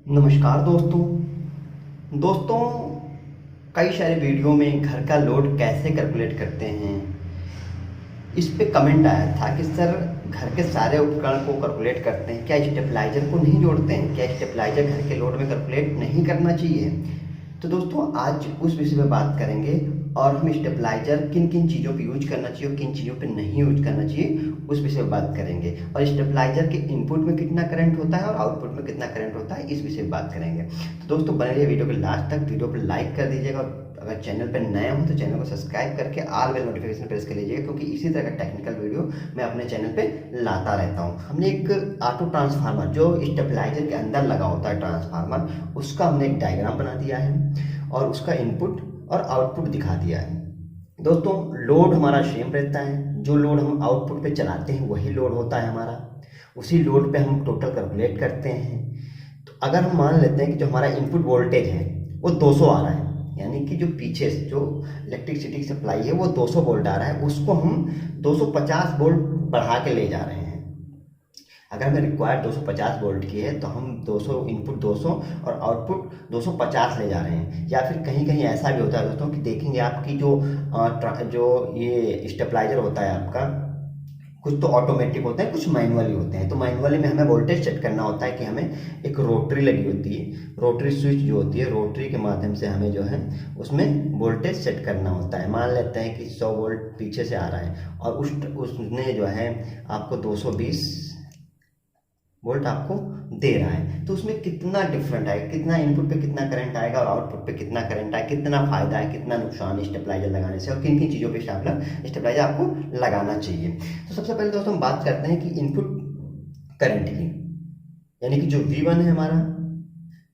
नमस्कार दोस्तों कई सारे वीडियो में घर का लोड कैसे कैलकुलेट करते हैं इस पे कमेंट आया था कि सर घर के सारे उपकरण को कैलकुलेट करते हैं, क्या स्टेबलाइजर को नहीं जोड़ते हैं, क्या स्टेबलाइजर घर के लोड में कैलकुलेट नहीं करना चाहिए। तो दोस्तों आज उस विषय में बात करेंगे और हम स्टेबलाइजर किन किन चीज़ों पे यूज करना चाहिए और किन चीज़ों पे नहीं यूज करना चाहिए उस विषय में बात करेंगे। और स्टेबलाइजर के इनपुट में कितना करंट होता है और आउटपुट में कितना करंट होता है इस विषय में बात करेंगे। तो दोस्तों बने रहिए वीडियो के लास्ट तक। वीडियो को लाइक कर दीजिएगा और अगर चैनल पर नए हो तो चैनल को सब्सक्राइब करके ऑल बेल नोटिफिकेशन प्रेस कर लीजिएगा, क्योंकि इसी तरह का टेक्निकल वीडियो मैं अपने चैनल पे लाता रहता हूँ। हमने एक ऑटो ट्रांसफार्मर जो स्टेबलाइजर के अंदर लगा होता है ट्रांसफार्मर, उसका हमने एक डायग्राम बना दिया है और उसका इनपुट और आउटपुट दिखा दिया है। दोस्तों लोड हमारा सेम रहता है, जो लोड हम आउटपुट पे चलाते हैं वही लोड होता है हमारा, उसी लोड पे हम टोटल कैलकुलेट करते हैं। तो अगर हम मान लेते हैं कि जो हमारा इनपुट वोल्टेज है वो 200 आ रहा है, यानी कि जो पीछे से जो इलेक्ट्रिसिटी सप्लाई है वो 200 वोल्ट आ रहा है, उसको हम 250 वोल्ट बढ़ा के ले जा रहे हैं। अगर हमें रिक्वायर्ड 250 वोल्ट की है तो हम 200 इनपुट 200 और आउटपुट 250 ले जा रहे हैं। या फिर कहीं कहीं ऐसा भी होता है दोस्तों कि देखेंगे आपकी जो ये स्टेबलाइजर होता है आपका, कुछ तो ऑटोमेटिक होते हैं, कुछ मैनुअली होते हैं। तो मैनुअली में हमें वोल्टेज सेट करना होता है कि हमें एक रोटरी लगी होती है, रोटरी स्विच जो होती है, रोटरी के माध्यम से हमें जो है उसमें वोल्टेज सेट करना होता है। मान लेते हैं कि 100 वोल्ट पीछे से आ रहा है और उसने जो है आपको 220 वोल्ट आपको दे रहा है, तो उसमें कितना डिफरेंट आएगा, कितना इनपुट पे कितना करंट आएगा और आउटपुट पे कितना करंट आएगा, कितना फायदा है कितना नुकसान स्टेबलाइजर लगाने से और किन किन चीज़ों पे स्टेबलाइजर आपको लगाना चाहिए। तो सबसे पहले दोस्तों हम बात करते हैं कि इनपुट करंट की, यानी कि जो V1 है हमारा,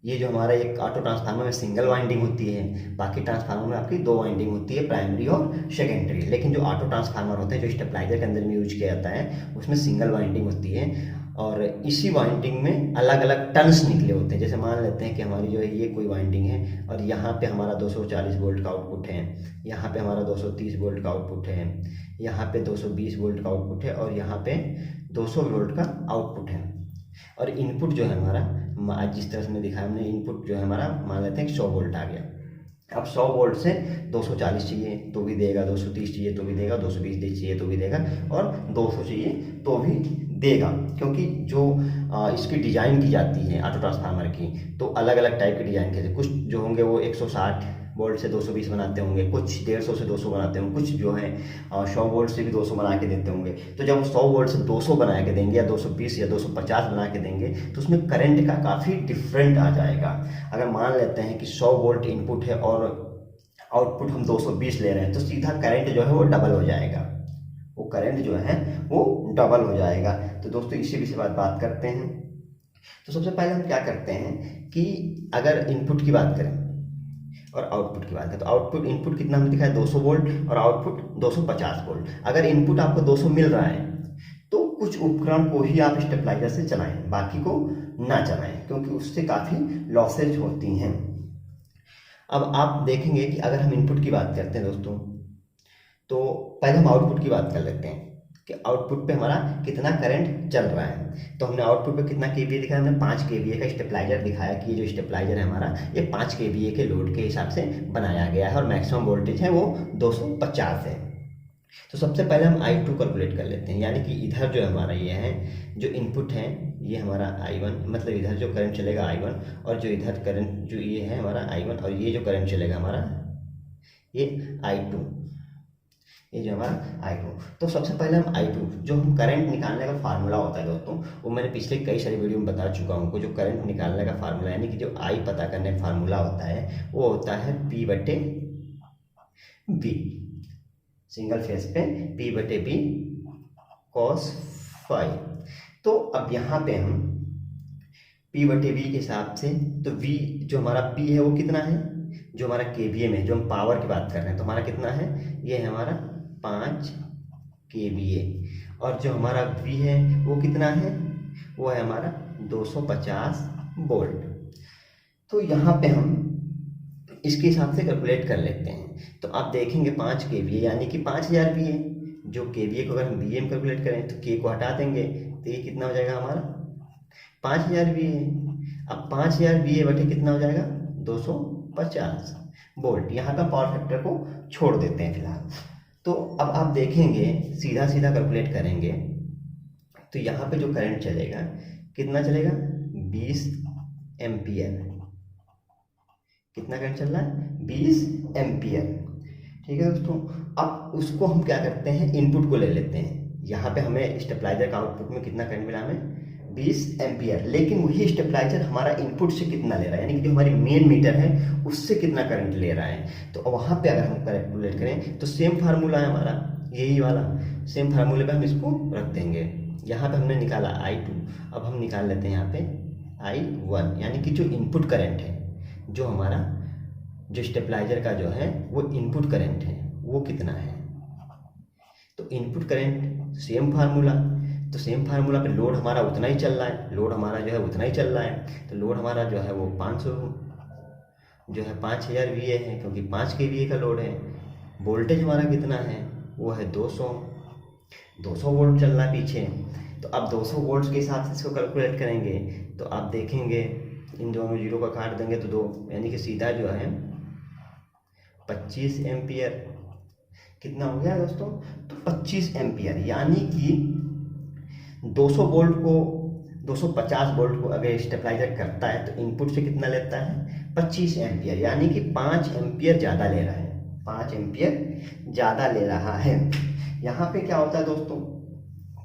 ये जो हमारा एक ऑटो ट्रांसफार्मर में सिंगल वाइंडिंग होती है, बाकी ट्रांसफार्मर में आपकी दो वाइंडिंग होती है, प्राइमरी और सेकेंडरी। लेकिन जो ऑटो ट्रांसफार्मर होते हैं जो स्टेबलाइजर के अंदर में यूज किया जाता है उसमें सिंगल वाइंडिंग होती है और इसी वाइंडिंग में अलग अलग टर्न्स निकले होते हैं। जैसे मान लेते हैं कि हमारी जो है ये कोई वाइंडिंग है और यहाँ पे हमारा 240 वोल्ट का आउटपुट है, यहाँ पे हमारा 230 वोल्ट का आउटपुट है, यहाँ पे 220 वोल्ट का आउटपुट है और यहाँ पे 200 वोल्ट का आउटपुट है। और इनपुट जो है हमारा जिस तरह से मैं दिखाया हमने, इनपुट जो है हमारा मान लेते हैं कि 100 वोल्ट आ गया। अब 100 वोल्ट से 240 चाहिए तो भी देगा, 230 चाहिए तो भी देगा, 220 चाहिए तो भी देगा और 200 चाहिए तो भी देगा। क्योंकि जो इसकी डिज़ाइन की जाती है ऑटो ट्रांसफार्मर की, तो अलग अलग टाइप के डिज़ाइन के, कुछ जो होंगे वो 160 वोल्ट से 220 बनाते होंगे, कुछ 150 से 200 बनाते होंगे, कुछ जो है 100 वोल्ट से भी 200 बना के देते होंगे। तो जब 100 वोल्ट से 200 बना के देंगे या 220 या 250 बना के देंगे तो उसमें करंट का काफ़ी डिफरेंट आ जाएगा। अगर मान लेते हैं कि 100 वोल्ट इनपुट है और आउटपुट हम 220 ले रहे हैं तो सीधा करंट जो है वो डबल हो जाएगा, वो करंट जो है वो डबल हो जाएगा। तो दोस्तों इसी विषय बात करते हैं। तो सबसे पहले हम क्या करते हैं कि अगर इनपुट की बात करें और आउटपुट की बात करें तो आउटपुट इनपुट कितना हमने दिखाया 200 वोल्ट और आउटपुट 250 वोल्ट। अगर इनपुट आपको 200 मिल रहा है तो कुछ उपकरण को ही आप स्टेबलाइजर से चलाएं, बाकी को ना चलाएं, क्योंकि उससे काफ़ी लॉसेज होती हैं। अब आप देखेंगे कि अगर हम इनपुट की बात करते हैं दोस्तों, तो पहले हम आउटपुट की बात कर लेते हैं कि आउटपुट पे हमारा कितना करंट चल रहा है। तो हमने आउटपुट पे कितना केवीए दिखाया, हमने 5 केवीए का स्टेबलाइजर दिखाया कि ये जो स्टेबलाइजर है हमारा ये 5 केवीए के लोड के हिसाब से बनाया गया है और मैक्सिमम वोल्टेज है वो 250 है। तो सबसे पहले हम I2 कैलकुलेट कर लेते हैं, यानी कि इधर जो हमारा ये है जो इनपुट है ये हमारा I1, मतलब इधर जो करंट चलेगा I1 और जो इधर करंट जो ये है हमारा I1 और ये जो करंट चलेगा हमारा ये I2, ये जो हमारा I2। तो सबसे पहले हम I2 जो हम करंट निकालने का फार्मूला होता है दोस्तों, वो मैंने पिछले कई सारे वीडियो में बता चुका हूँ। जो करंट निकालने का फार्मूला यानी कि जो I पता करने का फार्मूला होता है वो होता है P/B, सिंगल फेस पे P/B cos फाई। तो अब यहाँ पे हम P/B के हिसाब से, तो V जो हमारा P है वो कितना है, जो हमारा KVA में जो हम पावर की बात कर रहे हैं तो हमारा कितना है, ये है हमारा 5 KVA और जो हमारा V है वो कितना है, वो है हमारा 250 वोल्ट। तो यहाँ पे हम इसके हिसाब से कैलकुलेट कर लेते हैं। तो आप देखेंगे 5 KVA यानी कि 5000 VA, जो KVA को अगर हम VA में कैलकुलेट करें तो K को हटा देंगे तो ये कितना हो जाएगा हमारा 5000 VA। अब 5000 VA बटे कितना हो जाएगा 250 वोल्ट। यहाँ का पावर फैक्टर को छोड़ देते हैं फिलहाल। तो अब आप देखेंगे सीधा सीधा कैलकुलेट करेंगे तो यहाँ पे जो करंट चलेगा कितना चलेगा 20 एम्पियर। कितना करंट चल रहा है 20 एम्पियर। ठीक है दोस्तों, अब उसको हम क्या करते हैं इनपुट को ले लेते हैं। यहाँ पे हमें स्टेबलाइजर का आउटपुट में कितना करंट मिला हमें 20 एम्पियर, लेकिन वही स्टेबलाइजर हमारा इनपुट से कितना ले रहा है, यानी कि जो हमारी मेन मीटर है उससे कितना करंट ले रहा है। तो वहाँ पे अगर हम कैलकुलेट करें तो सेम फार्मूला है हमारा यही वाला, सेम फार्मूले पे हम इसको रख देंगे। यहाँ पे हमने निकाला I2, अब हम निकाल लेते हैं यहाँ पे I1, यानी कि जो इनपुट करंट है, जो हमारा जो स्टेबलाइजर का जो है वो इनपुट करंट है वो कितना है। तो इनपुट करंट सेम फार्मूला, तो सेम फार्मूला पे लोड हमारा उतना ही चल रहा है, लोड हमारा जो है उतना ही चल रहा है। तो लोड हमारा जो है वो 500 जो है 5000 VA है, क्योंकि 5 kVA का लोड है। वोल्टेज हमारा कितना है वो है 200 वोल्ट चल रहा है पीछे। तो अब 200 वोल्ट के हिसाब से इसको कैलकुलेट करेंगे तो आप देखेंगे इन दोनों जीरो का काट देंगे तो 2, यानी कि सीधा जो है 25 एम्पियर। कितना हो गया दोस्तों, तो 25 एम्पियर, यानी कि 200 वोल्ट को 250 वोल्ट को अगर स्टेबलाइजर करता है तो इनपुट से कितना लेता है 25 एम्पियर, यानी कि 5 एम्पियर ज़्यादा ले रहा है, 5 एम्पियर ज़्यादा ले रहा है। यहाँ पे क्या होता है दोस्तों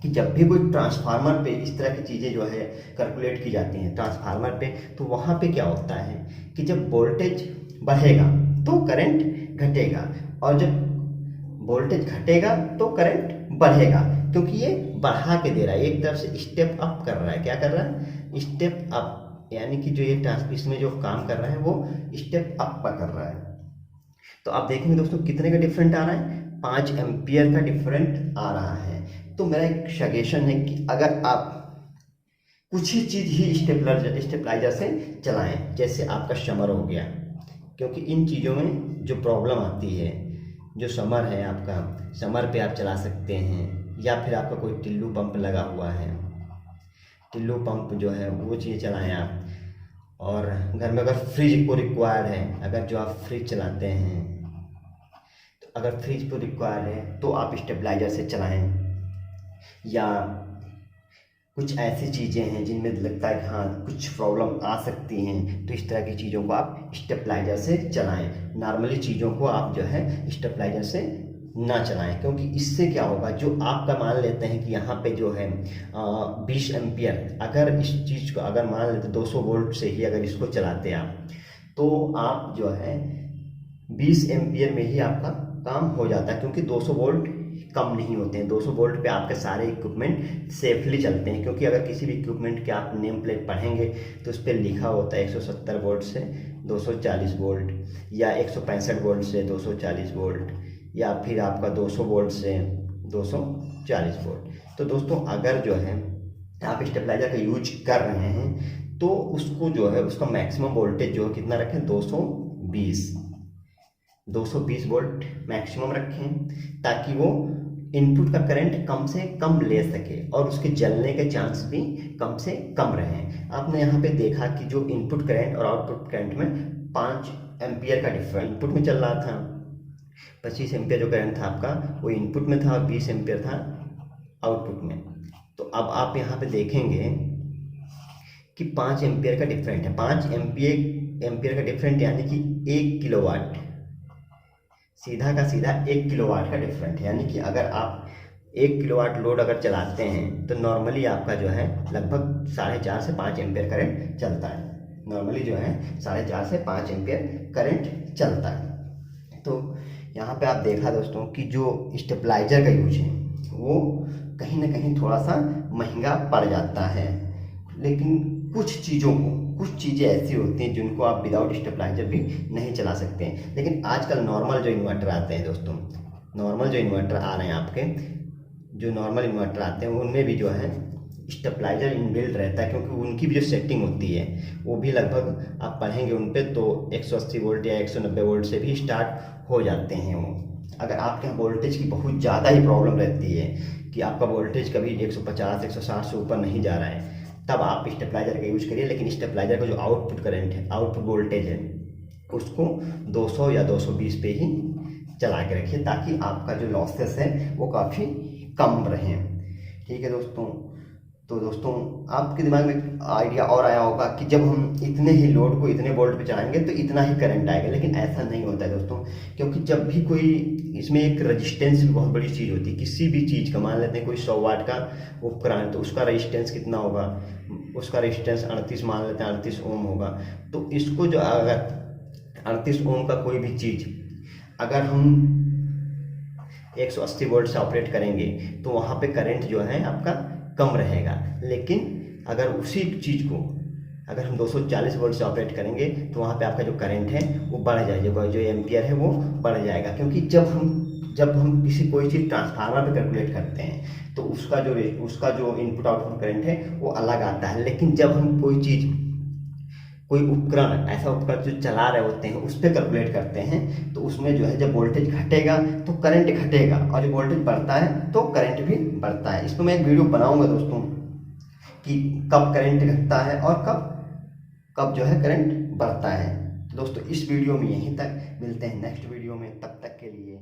कि जब भी कोई ट्रांसफार्मर पे इस तरह की चीज़ें जो है कैलकुलेट की जाती हैं ट्रांसफार्मर पे, तो वहाँ पे क्या होता है कि जब वोल्टेज बढ़ेगा तो करंट घटेगा, और जब वोल्टेज घटेगा तो करंट बढ़ेगा, क्योंकि ये बढ़ा के दे रहा है, एक तरफ से स्टेप अप कर रहा है। क्या कर रहा है स्टेप अप, यानी कि जो ये ट्रांसमिशन में जो काम कर रहा है वो स्टेप अप पर कर रहा है। तो आप देखेंगे दोस्तों कितने का डिफरेंट आ रहा है 5 एम्पियर का डिफरेंट आ रहा है। तो मेरा एक सजेशन है कि अगर आप कुछ ही चीज़ ही स्टेबलाइजर से चलाएं, जैसे आपका समर हो गया, क्योंकि इन चीज़ों में जो प्रॉब्लम आती है, जो समर है आपका, समर पे आप चला सकते हैं, या फिर आपका कोई टिल्लू पंप लगा हुआ है, टिल्लू पंप जो है वो चीज़ चलाएं आप। और घर में अगर फ्रिज को रिक्वायर्ड है, अगर जो आप फ्रिज चलाते हैं, तो अगर फ्रिज को रिक्वायर्ड है तो आप स्टेबलाइजर से चलाएं। या कुछ ऐसी चीज़ें हैं जिनमें लगता है कि हाँ कुछ प्रॉब्लम आ सकती हैं, तो इस तरह की चीज़ों को आप स्टेबलाइजर से चलाएं। नॉर्मली चीज़ों को आप जो है स्टेबलाइजर से ना चलाएं, क्योंकि इससे क्या होगा, जो आपका मान लेते हैं कि यहाँ पे जो है 20 एम्पियर, अगर इस चीज़ को अगर मान लेते 200 वोल्ट से ही अगर इसको चलाते आप, तो आप जो है 20 एम्पियर में ही आपका काम हो जाता है, क्योंकि 200 वोल्ट कम नहीं होते हैं। 200 वोल्ट पे आपके सारे इक्विपमेंट सेफली चलते हैं, क्योंकि अगर किसी भी इक्विपमेंट के आप नेम प्लेट पढ़ेंगे तो उस पर लिखा होता है 170 वोल्ट से 240 वोल्ट, या 165 वोल्ट से 240 वोल्ट, या फिर आपका 200 वोल्ट से 240 वोल्ट। तो दोस्तों अगर जो है आप स्टेबलाइजर का यूज कर रहे हैं तो उसको जो है उसका मैक्सिमम वोल्टेज जो है कितना रखें 220 वोल्ट मैक्सिमम रखें, ताकि वो इनपुट का करंट कम से कम ले सके और उसके जलने के चांस भी कम से कम रहें। आपने यहाँ पे देखा कि जो इनपुट करंट और आउटपुट करंट में 5 एम्पियर का डिफरेंस इनपुट में चल रहा था, 25 एम्पियर जो करंट था आपका वो इनपुट में था और 20 एम्पियर था आउटपुट में। तो अब आप यहाँ पे देखेंगे कि 5 एम्पियर का डिफरेंट है, 5 एम्पियर का डिफरेंट, यानी कि 1 किलोवाट, सीधा का सीधा 1 किलोवाट का डिफरेंट है। यानी कि अगर आप 1 किलोवाट लोड अगर चलाते हैं तो नॉर्मली आपका जो है लगभग 4.5 से 5 एम्पियर करंट चलता है, नॉर्मली जो है 4.5 से 5 एम्पियर करंट चलता है। तो यहाँ पे आप देखा दोस्तों कि जो स्टेबलाइजर का यूज है वो कहीं ना कहीं थोड़ा सा महंगा पड़ जाता है, लेकिन कुछ चीज़ें ऐसी होती हैं जिनको आप विदाउट स्टेबलाइजर भी नहीं चला सकते हैं। लेकिन आजकल नॉर्मल जो इन्वर्टर आते हैं दोस्तों, नॉर्मल जो इन्वर्टर आ रहे हैं आपके, जो नॉर्मल इन्वर्टर आते हैं उनमें भी जो है स्टेबलाइजर इनबिल्ट रहता है, क्योंकि उनकी भी जो सेटिंग होती है वो भी लगभग आप पढ़ेंगे उन पर तो 180 वोल्ट या 190 वोल्ट से भी स्टार्ट हो जाते हैं वो। अगर आपके यहाँ वोल्टेज की बहुत ज़्यादा ही प्रॉब्लम रहती है कि आपका वोल्टेज कभी 150 160 से ऊपर नहीं जा रहा है, तब आप स्टेबलाइजर का यूज करिए। लेकिन स्टेबलाइजर का जो आउटपुट करंट है, आउटपुट वोल्टेज है, उसको 200 या 220 पे ही चला के रखिए, ताकि आपका जो लॉसेस है वो काफ़ी कम रहे। ठीक है दोस्तों। तो दोस्तों आपके दिमाग में आइडिया और आया होगा कि जब हम इतने ही लोड को इतने वोल्ट पे चलाएंगे तो इतना ही करंट आएगा, लेकिन ऐसा नहीं होता है दोस्तों। क्योंकि जब भी कोई, इसमें एक रजिस्टेंस भी बहुत बड़ी चीज़ होती है किसी भी चीज़ का। मान लेते हैं कोई 100 वाट का उपकरण, तो उसका रजिस्टेंस कितना होगा, उसका रजिस्टेंस 38, मान लेते हैं 38 ओम होगा। तो इसको जो अगर 38 ओम का कोई भी चीज़ अगर हम 180 वोल्ट से ऑपरेट करेंगे तो वहाँ पे करंट जो है आपका कम रहेगा। लेकिन अगर उसी चीज़ को अगर हम 240 वोल्ट से ऑपरेट करेंगे तो वहाँ पे आपका जो करंट है वो बढ़ जाएगा, जो एम्पियर है वो बढ़ जाएगा। क्योंकि जब हम किसी कोई चीज़ ट्रांसफार्मर पे कैलकुलेट करते हैं तो उसका जो इनपुट आउटपुट करंट है वो अलग आता है। लेकिन जब हम कोई उपकरण, ऐसा उपकरण जो चला रहे होते हैं उस पर कैलकुलेट करते हैं तो उसमें जो है जब वोल्टेज घटेगा तो करंट घटेगा, और जब वोल्टेज बढ़ता है तो करंट भी बढ़ता है। इस पर मैं एक वीडियो बनाऊंगा दोस्तों कि कब करंट घटता है और कब जो है करंट बढ़ता है। तो दोस्तों इस वीडियो में यहीं तक, मिलते हैं नेक्स्ट वीडियो में, तब तक के लिए